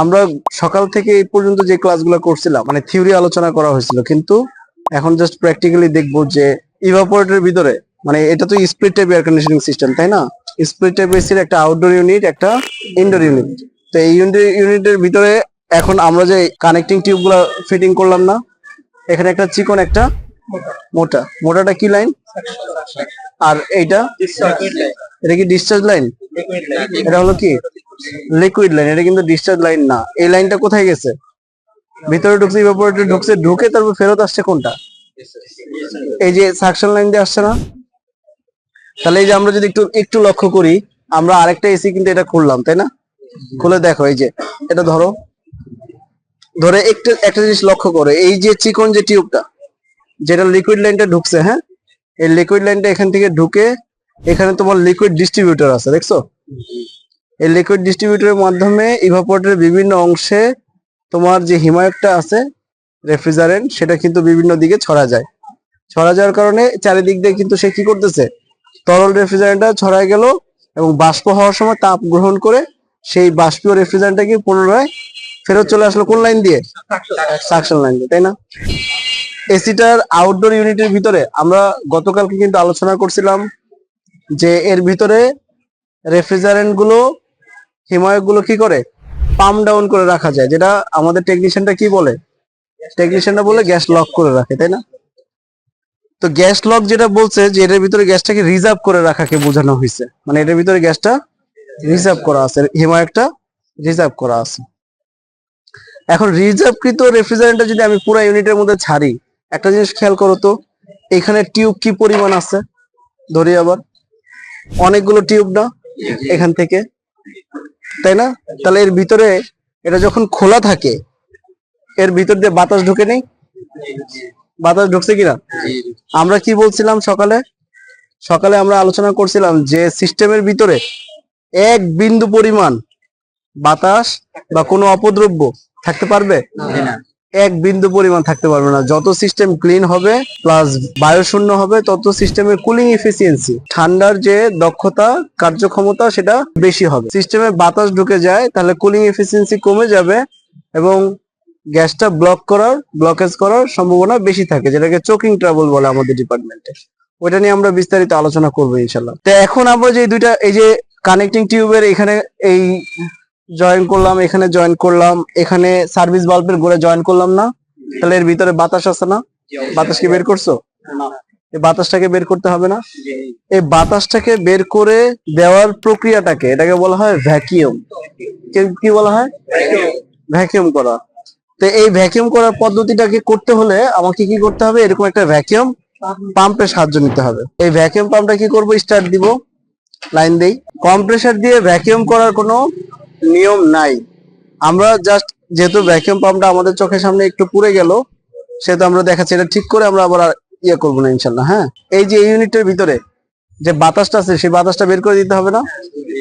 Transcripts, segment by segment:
আমরা সকাল থেকে এই পর্যন্ত যে ক্লাসগুলো করছিলাম মানে থিওরি আলোচনা করা হয়েছিল, কিন্তু এখন জাস্ট প্র্যাকটিক্যালি দেখবো যে ইভাপোরেটরের ভিতরে মানে এটা তো split type air conditioning system, তাই না? স্প্লিট টাইপ এসির একটা আউটডোর ইউনিট, একটা ইনডোর ইউনিট। তো এই ইউনিটের ভিতরে এখন আমরা যে কানেক্টিং টিউব গুলা ফিটিং করলাম না, এখানে একটা চিকন একটা মোটা, মোটাটা কি লাইন? আর এইটা এটা কি ডিসচার্জ লাইন? এটা হলো কি লিকুইড লাইন, এটা কিন্তু ডিসচার্জ লাইন না। এই লাইনটা কোথায় গেছে? ভিতরে ঢুকছে, ইভাপোরেটরে ঢুকছে, ঢুকে তারপর ফেরত আসছে কোনটা? এই যে সাকশন লাইন দিয়ে আসছে না? তাহলে এই যে আমরা যদি একটু একটু লক্ষ্য করি, আমরা আরেকটা এসি কিন্তু এটা খুললাম, তাই না? খুলে দেখো, এই যে এটা ধরো, ধরে একটু একটা জিনিস লক্ষ্য করো, এই যে চিকন যে টিউবটা যেটা লিকুইড লাইনটা ঢুকছে, হ্যাঁ, এই লিকুইড লাইনটা এখান থেকে ঢুকে এখানে তোমার লিকুইড ডিস্ট্রিবিউটর আছে, দেখছো? এই লিকুইড ডিস্ট্রিবিউটরের মাধ্যমে ইভাপোরেটরের বিভিন্ন অংশে তোমার যে হিমায়কটা আছে রেফ্রিজারেন্ট, সেটা কিন্তু বিভিন্ন দিকে ছড়া যায়। ছড়া যাওয়ার কারণে চারিদিক দিয়ে কিন্তু সে কি করতেছে, তরল রেফ্রিজারেন্টটা ছড়ায় গেল এবং বাষ্প হওয়ার সময় তাপ গ্রহণ করে সেই বাষ্পীয় রেফ্রিজারেন্টটাকে পুনরায় ফেরত চলে আসলো কোন লাইন দিয়ে? সাকশন লাইন দিয়ে, তাই না? এসিটার আউটডোর ইউনিটের ভিতরে আমরা গতকালকে কিন্তু আলোচনা করছিলাম যে এর ভিতরে রেফ্রিজারেন্ট গুলো, হিমায়ক গুলো কি করে পাম্প ডাউন করে রাখা যায়, যেটা আমাদের টেকনিশিয়ানটা কি বলে? টেকনিশিয়ানটা বলে গ্যাস লক করে রাখে, তাই না? তো গ্যাস লক যেটা বলছে যে এটার ভিতরে গ্যাসটাকে রিজার্ভ করে রাখাকে বোঝানো হয়েছে, মানে এটার ভিতরে গ্যাসটা রিজার্ভ করা আছে, হিমায়কটা রিজার্ভ করা আছে। এখন রিজার্ভকৃত রেফ্রিজারেন্টটা যদি আমি পুরো ইউনিটের মধ্যে ছাড়ি, একটা জিনিস খেয়াল করো তো, এখানে টিউব কি পরিমাণ আছে? ধরি আবার অনেকগুলো টিউব না এখান থেকে, তাই না? তাহলে এর ভিতরে এটা যখন খোলা থাকে, এর ভিতর দিয়ে বাতাস ঢুকে নেই? বাতাস ঢুকছে কিনা? আমরা কি বলছিলাম সকালে? সকালে আমরা আলোচনা করছিলাম যে সিস্টেমের ভিতরে এক বিন্দু পরিমাণ বাতাস বা কোনো অপদ্রব্য থাকতে পারবে? এক বিন্দু পরিমাণ থাকতে পারবে না। যত সিস্টেম ক্লিন হবে প্লাস বায়ুশূন্য হবে, তত সিস্টেমের কুলিং এফিসিয়েন্সি, ঠান্ডার যে দক্ষতা, কার্যক্ষমতা, সেটা বেশি হবে। সিস্টেমে বাতাস ঢুকে যায় তাহলে কুলিং এফিসিয়েন্সি কমে যাবে এবং গ্যাসটা ব্লকেজ করার সম্ভাবনা বেশি থাকে, যেটাকে চোকিং ট্রাবল বলে আমাদের ডিপার্টমেন্টে। ওইটা নিয়ে আমরা বিস্তারিত আলোচনা করবো ইনশাল্লাহ। তো এখন আমরা যে দুইটা এই যে কানেক্টিং টিউবের এখানে এই জয়েন করলাম, এখানে জয়েন করলাম, এখানে সার্ভিস বাল্বের গোড়ায় জয়েন করলাম না, তাহলে এর ভিতরে বাতাস আছে না? বাতাসকে বের করছো? এই বাতাসটাকে বের করতে হবে না? এই বাতাসটাকে বের করে দেওয়ার প্রক্রিয়াটাকে, এটাকে বলা হয় ভ্যাকিউম। কি বলা হয়? ভ্যাকিউম করা। তো এই ভ্যাকিউম করার পদ্ধতিটাকে করতে হলে আমাকে কি করতে হবে? এরকম একটা ভ্যাকিউম পাম্পের সাহায্য নিতে হবে। এই ভ্যাকিউম পাম্পটা কি করব? স্টার্ট দিব, লাইন দেই। কম্প্রেসার দিয়ে ভ্যাকিউম করার কোনো নিয়ম নাই। আমরা জাস্ট যেহেতু ভ্যাকিউম পাম্পটা আমাদের চোখের সামনে একটু পুড়ে গেল, সেহেতু আমরা দেখাচ্ছি, এটা ঠিক করে আমরা আবার ইয়ে করবো না ইনশাল্লাহ। হ্যাঁ, এই যে ইউনিটের ভিতরে যে বাতাসটা আছে সেই বাতাসটা বের করে দিতে হবে না?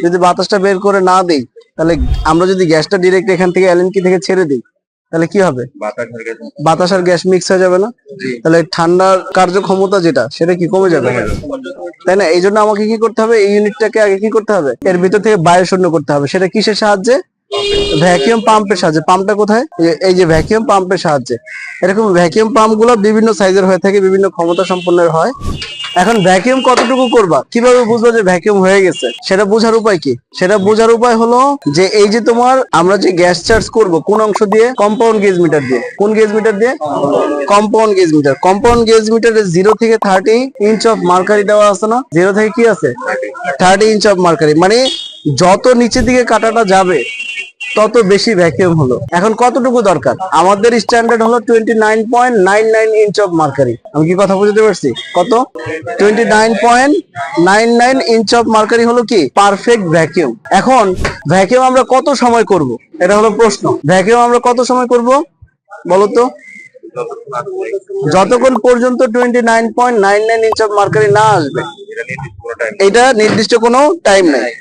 যদি বাতাসটা বের করে না দেই, তাহলে আমরা যদি গ্যাসটা ডিরেক্ট এখান থেকে এলএনকি থেকে ছেড়ে দিই, তাহলে কি হবে? বাতাস আর গ্যাস মিক্স হয়ে যাবে না? তাহলে ঠান্ডার কার্যক্ষমতা যেটা, সেটা কি কমে যাবে, তাই না? এই জন্য আমাকে কি করতে হবে? এই ইউনিটটাকে আগে কি করতে হবে? এর ভিতর থেকে বায়ু শূন্য করতে হবে। সেটা কিসের সাহায্যে? ভ্যাকিউম পাম্পের সাহায্যে। পাম্পটা কোথায়? এই যে ভ্যাকিউম পাম্পের সাহায্যে। এরকম ভ্যাকিউম পাম্প গুলো বিভিন্ন সাইজের হয়ে থাকে, বিভিন্ন ক্ষমতা সম্পন্ন হয়। এখন ভ্যাকিউম কতটুকু করবা, কিভাবে বুঝবো যে ভ্যাকিউম হয়ে গেছে? সেটা বোঝার উপায় কি? সেটা বোঝার উপায় হলো যে এই যে তোমার আমরা যে গ্যাস চার্জ করব কোন অংশ দিয়ে? কম্পাউন্ড গেজ মিটার দিয়ে। কোন গেজ মিটার দিয়ে? Compound gauge metre. Compound gauge মিটারে 0 থেকে 30 ইঞ্চ অফ মার্কারি দেওয়া আছে না? 0 থেকে কি আছে? 30 ইঞ্চ অফ মার্কারি। মানে যত নিচের দিকে কাটাটা যাবে তত বেশি ভ্যাকিউম হলো। এখন কতটুকু দরকার? আমাদের স্ট্যান্ডার্ড হলো 29.99 ইঞ্চ অফ মার্কারি। আমি কি কথা বুঝতে পারছি? কত? 29.99 ইঞ্চ অফ মার্কারি হলো কি পারফেক্ট ভ্যাকিউম। এখন ভ্যাকিউম আমরা কত সময় করব? এটা হলো প্রশ্ন। ভ্যাকিউম আমরা কত সময় করব বলতো? যতক্ষণ পর্যন্ত 29.99 ইঞ্চ অফ মার্কারি না আসবে। এটা নির্দিষ্ট কোনো টাইম নেই।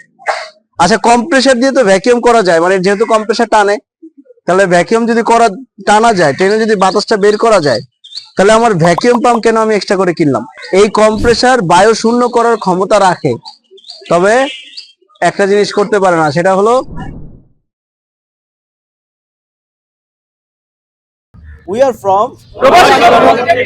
আচ্ছা, কম্প্রেসার দিয়ে তো ভ্যাকিউম করা যায়, মানে যেহেতু কম্প্রেসার টানে, তাহলে ভ্যাকিউম যদি টানা যায়, টেনে যদি বাতাসটা বের করা যায়, তাহলে আমার ভ্যাকিউম পাম্প কেন আমি এক্সট্রা করে কিনলাম? এই কম্প্রেসার বায়ু শূন্য করার ক্ষমতা রাখে, তবে একটা জিনিস করতে পারে না, সেটা হলো We are from প্রবাসী কর্মসূচি